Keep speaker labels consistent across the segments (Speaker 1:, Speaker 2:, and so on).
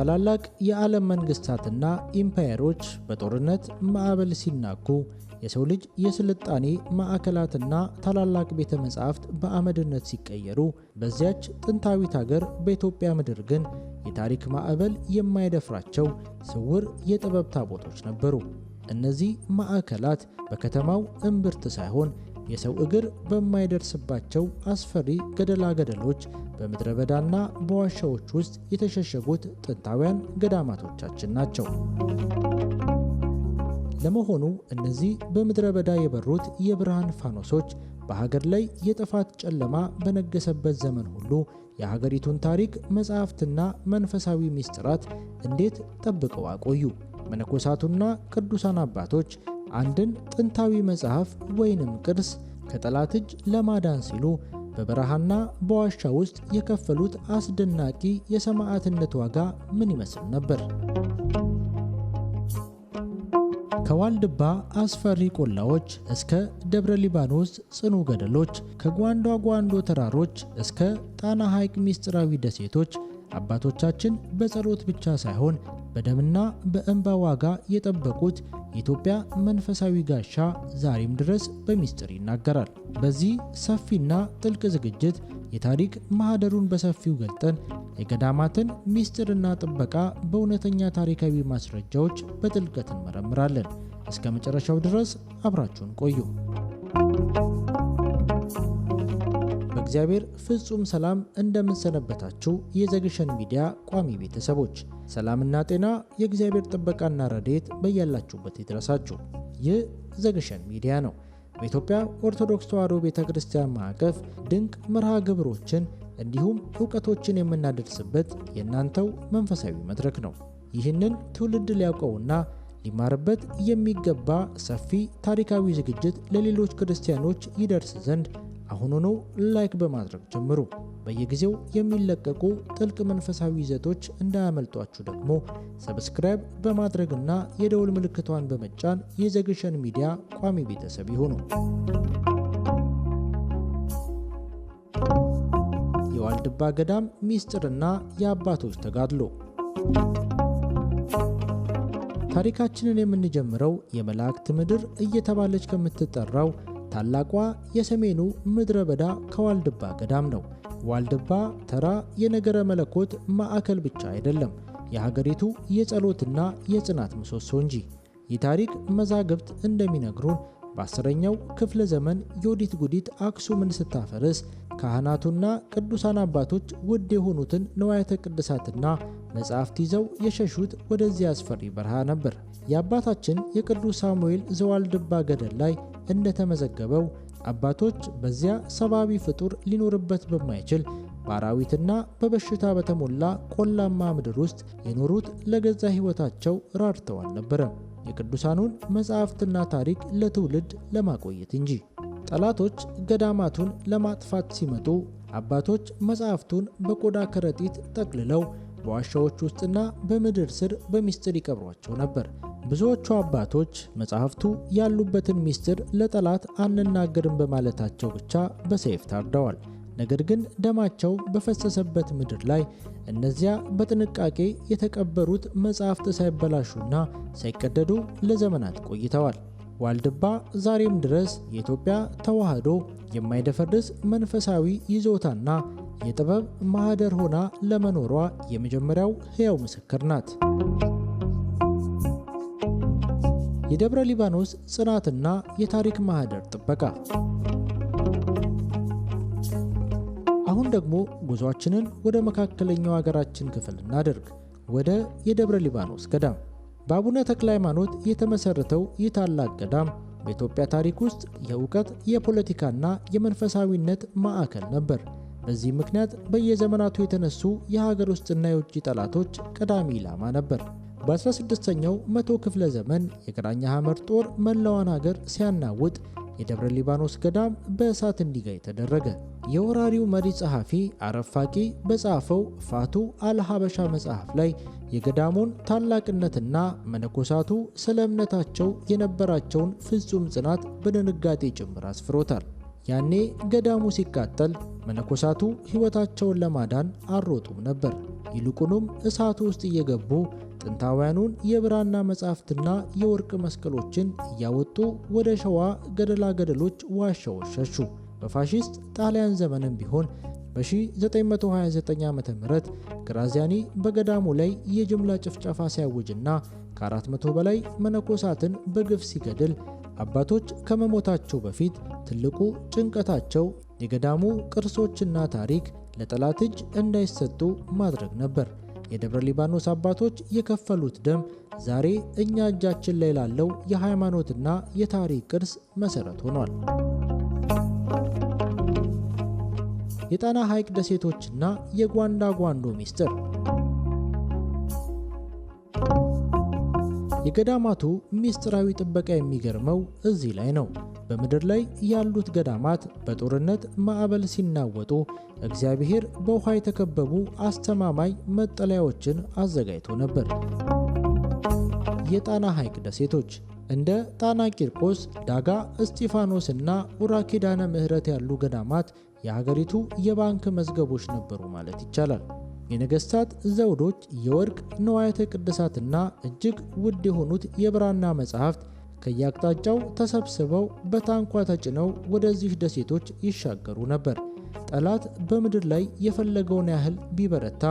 Speaker 1: ታላላቅ የዓለም መንግስታትና ኢምፓየሮች በጦርነት ማዕበል ሲናጉ የሰው ልጅ የስልጣኔ ማዕከላትና ታላላቅ ቤተ መጻሕፍት በአመድነት ሲቀየሩ በዚያች ጥንታዊት ሀገር በኢትዮጵያ ምድር ግን የታሪክ ማዕበል የማይደፍራቸው ስውር የጥበብ ታቦቶች ነበሩ። እነዚህ ማዕከላት በከተማው እምብርት ሳይሆን የሰው እግር በማይደርስባቸው አስፈሪ ገደላ ገደሎች በምድረ በዳና በዋሻዎች ውስጥ የተሸሸጉት ጥንታውያን ገዳማቶቻችን ናቸው። ለመሆኑ እነዚህ በምድረ በዳ የበሩት የብርሃን ፋኖሶች በሀገር ላይ የጥፋት ጨለማ በነገሰበት ዘመን ሁሉ የሀገሪቱን ታሪክ መጻሕፍትና መንፈሳዊ ምስጢራት እንዴት ጠብቀው አቆዩ? መነኮሳቱና ቅዱሳን አባቶች አንድን ጥንታዊ መጽሐፍ ወይንም ቅርስ ከጠላት እጅ ለማዳን ሲሉ በበረሃና በዋሻ ውስጥ የከፈሉት አስደናቂ የሰማዕትነት ዋጋ ምን ይመስል ነበር? ከዋልድባ አስፈሪ ቆላዎች እስከ ደብረ ሊባኖስ ጽኑ ገደሎች፣ ከጓንዷ ጓንዶ ተራሮች እስከ ጣና ሐይቅ ምስጢራዊ ደሴቶች አባቶቻችን በጸሎት ብቻ ሳይሆን በደምና በእንባ ዋጋ የጠበቁት የኢትዮጵያ መንፈሳዊ ጋሻ ዛሬም ድረስ በሚስጥር ይናገራል። በዚህ ሰፊና ጥልቅ ዝግጅት የታሪክ ማህደሩን በሰፊው ገልጠን የገዳማትን ሚስጥርና ጥበቃ በእውነተኛ ታሪካዊ ማስረጃዎች በጥልቀት እንመረምራለን። እስከ መጨረሻው ድረስ አብራችሁን ቆዩ። በእግዚአብሔር ፍጹም ሰላም እንደምንሰነበታችሁ የዘግሸን ሚዲያ ቋሚ ቤተሰቦች፣ ሰላምና ጤና የእግዚአብሔር ጥበቃና ረድኤት በያላችሁበት ይድረሳችሁ። ይህ ዘግሸን ሚዲያ ነው። በኢትዮጵያ ኦርቶዶክስ ተዋሕዶ ቤተክርስቲያን ማዕቀፍ ድንቅ መርሃ ግብሮችን እንዲሁም ዕውቀቶችን የምናደርስበት የእናንተው መንፈሳዊ መድረክ ነው። ይህንን ትውልድ ሊያውቀውና ሊማርበት የሚገባ ሰፊ ታሪካዊ ዝግጅት ለሌሎች ክርስቲያኖች ይደርስ ዘንድ አሁኑኑ ላይክ በማድረግ ጀምሩ። በየጊዜው የሚለቀቁ ጥልቅ መንፈሳዊ ይዘቶች እንዳያመልጧችሁ ደግሞ ሰብስክራይብ በማድረግና የደውል ምልክቷን በመጫን የዘግሸን ሚዲያ ቋሚ ቤተሰብ ይሁኑ። የዋልድባ ገዳም ሚስጥርና የአባቶች ተጋድሎ። ታሪካችንን የምንጀምረው የመላእክት ምድር እየተባለች ከምትጠራው ታላቋ የሰሜኑ ምድረ በዳ ከዋልድባ ገዳም ነው። ዋልድባ ተራ የነገረ መለኮት ማዕከል ብቻ አይደለም፣ የሀገሪቱ የጸሎትና የጽናት ምሰሶ እንጂ። የታሪክ መዛግብት እንደሚነግሩን በ10ኛው ክፍለ ዘመን ዮዲት ጉዲት አክሱምን ስታፈርስ ካህናቱና ቅዱሳን አባቶች ውድ የሆኑትን ንዋያተ ቅድሳትና መጻሕፍት ይዘው የሸሹት ወደዚያ አስፈሪ በረሃ ነበር። የአባታችን የቅዱስ ሳሙኤል ዘዋልድባ ገድል ላይ እንደተመዘገበው አባቶች በዚያ ሰባቢ ፍጡር ሊኖርበት በማይችል በአራዊትና በበሽታ በተሞላ ቆላማ ምድር ውስጥ የኖሩት ለገዛ ሕይወታቸው ራርተው አልነበረም፣ የቅዱሳኑን መጻሕፍትና ታሪክ ለትውልድ ለማቆየት እንጂ። ጠላቶች ገዳማቱን ለማጥፋት ሲመጡ አባቶች መጻሕፍቱን በቆዳ ከረጢት ጠቅልለው በዋሻዎች ውስጥና በምድር ስር በሚስጥር ይቀብሯቸው ነበር። ብዙዎቹ አባቶች መጻሕፍቱ ያሉበትን ሚስጥር ለጠላት አንናገርም በማለታቸው ብቻ በሰይፍ ታርደዋል። ነገር ግን ደማቸው በፈሰሰበት ምድር ላይ እነዚያ በጥንቃቄ የተቀበሩት መጻሕፍት ሳይበላሹና ሳይቀደዱ ለዘመናት ቆይተዋል። ዋልድባ ዛሬም ድረስ የኢትዮጵያ ተዋሕዶ የማይደፈርስ መንፈሳዊ ይዞታና የጥበብ ማህደር ሆና ለመኖሯ የመጀመሪያው ሕያው ምስክር ናት። የደብረ ሊባኖስ ጽናትና የታሪክ ማህደር ጥበቃ። አሁን ደግሞ ጉዟችንን ወደ መካከለኛው ሀገራችን ክፍል እናደርግ፣ ወደ የደብረ ሊባኖስ ገዳም። በአቡነ ተክለ ሃይማኖት የተመሰረተው ይህ ታላቅ ገዳም በኢትዮጵያ ታሪክ ውስጥ የእውቀት የፖለቲካና የመንፈሳዊነት ማዕከል ነበር። በዚህ ምክንያት በየዘመናቱ የተነሱ የሀገር ውስጥና የውጭ ጠላቶች ቀዳሚ ኢላማ ነበር። በ16ኛው መቶ ክፍለ ዘመን የግራኛ ሐመር ጦር መላዋን ሀገር ሲያናውጥ የደብረ ሊባኖስ ገዳም በእሳት እንዲጋይ ተደረገ። የወራሪው መሪ ጸሐፊ አረፋቂ በጻፈው ፋቱ አልሐበሻ መጽሐፍ ላይ የገዳሙን ታላቅነትና መነኮሳቱ ስለ እምነታቸው የነበራቸውን ፍጹም ጽናት በድንጋጤ ጭምር አስፍሮታል። ያኔ ገዳሙ ሲቃጠል መነኮሳቱ ሕይወታቸውን ለማዳን አልሮጡም ነበር። ይልቁንም እሳቱ ውስጥ እየገቡ ጥንታውያኑን የብራና መጻሕፍትና የወርቅ መስቀሎችን እያወጡ ወደ ሸዋ ገደላ ገደሎች ዋሻዎች ሸሹ። በፋሺስት ጣሊያን ዘመንም ቢሆን በ1929 ዓ.ም ግራዚያኒ በገዳሙ ላይ የጅምላ ጭፍጨፋ ሲያውጅና ከ400 በላይ መነኮሳትን በግፍ ሲገድል አባቶች ከመሞታቸው በፊት ትልቁ ጭንቀታቸው የገዳሙ ቅርሶችና ታሪክ ለጠላት እጅ እንዳይሰጡ ማድረግ ነበር። የደብረ ሊባኖስ አባቶች የከፈሉት ደም ዛሬ እኛ እጃችን ላይ ላለው የሃይማኖትና የታሪክ ቅርስ መሰረት ሆኗል። የጣና ሐይቅ ደሴቶችና የጓንዳ ጓንዶ ሚስጥር። የገዳማቱ ሚስጥራዊ ጥበቃ የሚገርመው እዚህ ላይ ነው። በምድር ላይ ያሉት ገዳማት በጦርነት ማዕበል ሲናወጡ እግዚአብሔር በውሃ የተከበቡ አስተማማኝ መጠለያዎችን አዘጋጅቶ ነበር። የጣና ሐይቅ ደሴቶች እንደ ጣና ቂርቆስ፣ ዳጋ እስጢፋኖስ እና ኡራ ኪዳነ ምሕረት ያሉ ገዳማት የሀገሪቱ የባንክ መዝገቦች ነበሩ ማለት ይቻላል። የነገስታት ዘውዶች፣ የወርቅ ንዋያተ ቅድሳትና እጅግ ውድ የሆኑት የብራና መጻሕፍት ከየአቅጣጫው ተሰብስበው በታንኳ ተጭነው ወደዚህ ደሴቶች ይሻገሩ ነበር። ጠላት በምድር ላይ የፈለገውን ያህል ቢበረታ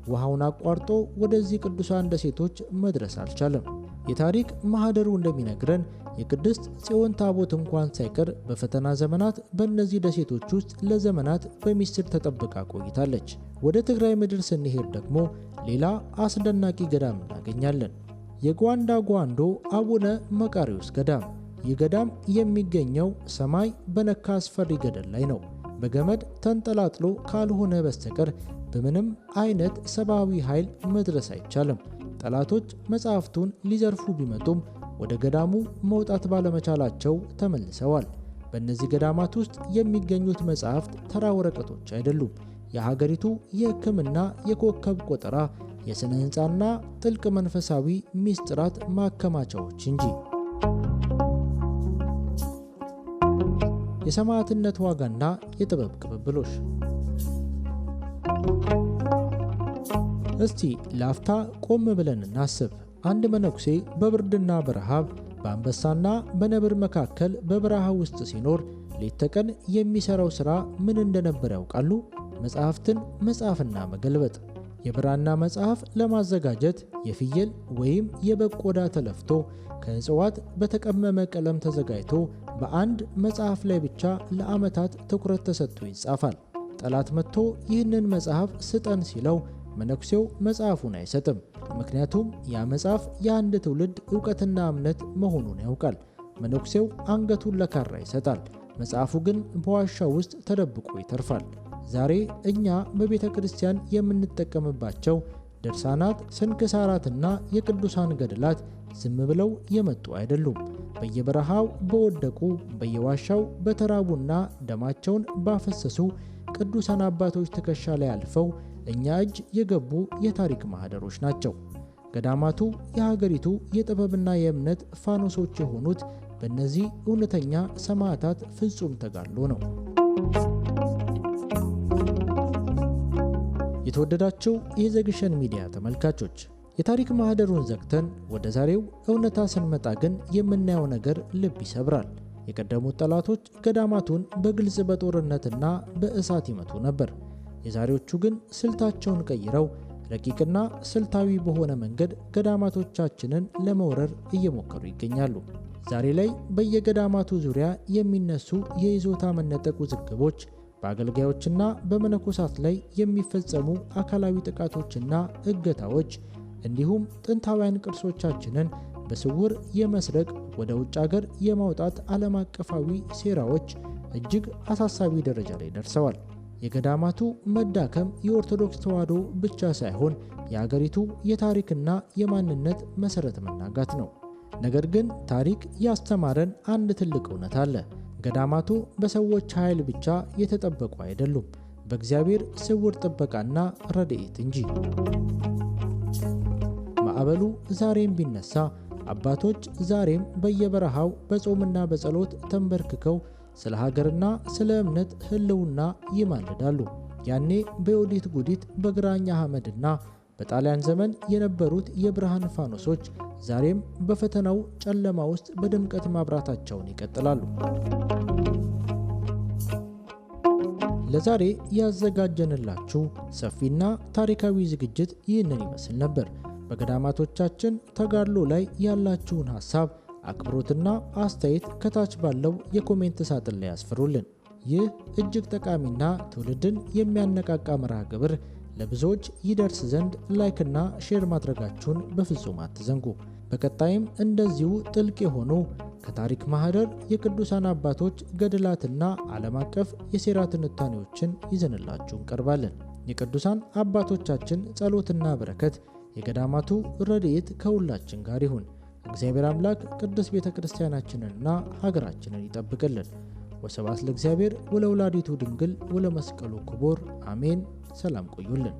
Speaker 1: ውሃውን አቋርጦ ወደዚህ ቅዱሳን ደሴቶች መድረስ አልቻለም። የታሪክ ማህደሩ እንደሚነግረን የቅድስት ጽዮን ታቦት እንኳን ሳይቀር በፈተና ዘመናት በእነዚህ ደሴቶች ውስጥ ለዘመናት በሚስጥር ተጠብቃ ቆይታለች። ወደ ትግራይ ምድር ስንሄድ ደግሞ ሌላ አስደናቂ ገዳም እናገኛለን። የጓንዳ ጓንዶ አቡነ መቃሪዎስ ገዳም። ይህ ገዳም የሚገኘው ሰማይ በነካ አስፈሪ ገደል ላይ ነው። በገመድ ተንጠላጥሎ ካልሆነ በስተቀር በምንም አይነት ሰብአዊ ኃይል መድረስ አይቻልም። ጠላቶች መጻሕፍቱን ሊዘርፉ ቢመጡም ወደ ገዳሙ መውጣት ባለመቻላቸው ተመልሰዋል። በእነዚህ ገዳማት ውስጥ የሚገኙት መጻሕፍት ተራ ወረቀቶች አይደሉም። የሀገሪቱ የሕክምና፣ የኮከብ ቆጠራ፣ የሥነ ሕንፃና ጥልቅ መንፈሳዊ ሚስጥራት ማከማቻዎች እንጂ። የሰማዕትነት ዋጋና የጥበብ ቅብብሎሽ። እስቲ ላፍታ ቆም ብለን እናስብ። አንድ መነኩሴ በብርድና በረሃብ በአንበሳና በነብር መካከል በበረሃ ውስጥ ሲኖር ሌት ተቀን የሚሰራው ሥራ ምን እንደነበር ያውቃሉ? መጽሐፍትን መጻፍና መገልበጥ። የብራና መጽሐፍ ለማዘጋጀት የፍየል ወይም የበግ ቆዳ ተለፍቶ ከእጽዋት በተቀመመ ቀለም ተዘጋጅቶ በአንድ መጽሐፍ ላይ ብቻ ለዓመታት ትኩረት ተሰጥቶ ይጻፋል። ጠላት መጥቶ ይህንን መጽሐፍ ስጠን ሲለው መነኩሴው መጽሐፉን አይሰጥም። ምክንያቱም ያ መጽሐፍ የአንድ ትውልድ ዕውቀትና እምነት መሆኑን ያውቃል። መነኩሴው አንገቱን ለካራ ይሰጣል። መጽሐፉ ግን በዋሻው ውስጥ ተደብቆ ይተርፋል። ዛሬ እኛ በቤተ ክርስቲያን የምንጠቀምባቸው ድርሳናት፣ ስንክሳራትና የቅዱሳን ገድላት ዝም ብለው የመጡ አይደሉም። በየበረሃው በወደቁ፣ በየዋሻው በተራቡና ደማቸውን ባፈሰሱ ቅዱሳን አባቶች ትከሻ ላይ አልፈው እኛ እጅ የገቡ የታሪክ ማህደሮች ናቸው። ገዳማቱ የሀገሪቱ የጥበብና የእምነት ፋኖሶች የሆኑት በእነዚህ እውነተኛ ሰማዕታት ፍጹም ተጋድሎ ነው። የተወደዳችሁ የዘግሸን ሚዲያ ተመልካቾች፣ የታሪክ ማህደሩን ዘግተን ወደ ዛሬው እውነታ ስንመጣ ግን የምናየው ነገር ልብ ይሰብራል። የቀደሙት ጠላቶች ገዳማቱን በግልጽ በጦርነትና በእሳት ይመቱ ነበር። የዛሬዎቹ ግን ስልታቸውን ቀይረው ረቂቅና ስልታዊ በሆነ መንገድ ገዳማቶቻችንን ለመውረር እየሞከሩ ይገኛሉ። ዛሬ ላይ በየገዳማቱ ዙሪያ የሚነሱ የይዞታ መነጠቅ ውዝግቦች፣ በአገልጋዮችና በመነኮሳት ላይ የሚፈጸሙ አካላዊ ጥቃቶችና እገታዎች እንዲሁም ጥንታውያን ቅርሶቻችንን በስውር የመስረቅ ወደ ውጭ ሀገር የማውጣት ዓለም አቀፋዊ ሴራዎች እጅግ አሳሳቢ ደረጃ ላይ ደርሰዋል። የገዳማቱ መዳከም የኦርቶዶክስ ተዋሕዶ ብቻ ሳይሆን የሀገሪቱ የታሪክና የማንነት መሰረት መናጋት ነው። ነገር ግን ታሪክ ያስተማረን አንድ ትልቅ እውነት አለ። ገዳማቱ በሰዎች ኃይል ብቻ የተጠበቁ አይደሉም፣ በእግዚአብሔር ስውር ጥበቃና ረድኤት እንጂ። ማዕበሉ ዛሬም ቢነሳ አባቶች ዛሬም በየበረሃው በጾምና በጸሎት ተንበርክከው ስለ ሀገርና ስለ እምነት ህልውና ይማልዳሉ። ያኔ በዮዲት ጉዲት በግራኝ አህመድና በጣሊያን ዘመን የነበሩት የብርሃን ፋኖሶች ዛሬም በፈተናው ጨለማ ውስጥ በድምቀት ማብራታቸውን ይቀጥላሉ። ለዛሬ ያዘጋጀንላችሁ ሰፊና ታሪካዊ ዝግጅት ይህንን ይመስል ነበር። በገዳማቶቻችን ተጋድሎ ላይ ያላችሁን ሐሳብ፣ አክብሮትና አስተያየት ከታች ባለው የኮሜንት ሳጥን ላይ ያስፍሩልን። ይህ እጅግ ጠቃሚና ትውልድን የሚያነቃቃ መርሃ ግብር ለብዙዎች ይደርስ ዘንድ ላይክና ሼር ማድረጋችሁን በፍጹም አትዘንጉ። በቀጣይም እንደዚሁ ጥልቅ የሆኑ ከታሪክ ማህደር የቅዱሳን አባቶች ገድላትና ዓለም አቀፍ የሴራ ትንታኔዎችን ይዘንላችሁ እንቀርባለን። የቅዱሳን አባቶቻችን ጸሎትና በረከት፣ የገዳማቱ ረድኤት ከሁላችን ጋር ይሁን። እግዚአብሔር አምላክ ቅዱስ ቤተ ክርስቲያናችንንና ሀገራችንን ይጠብቅልን። ወስብሐት ለእግዚአብሔር ወለወላዲቱ ድንግል ወለመስቀሉ ክቡር አሜን። ሰላም ቆዩልን።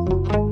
Speaker 2: Thank you.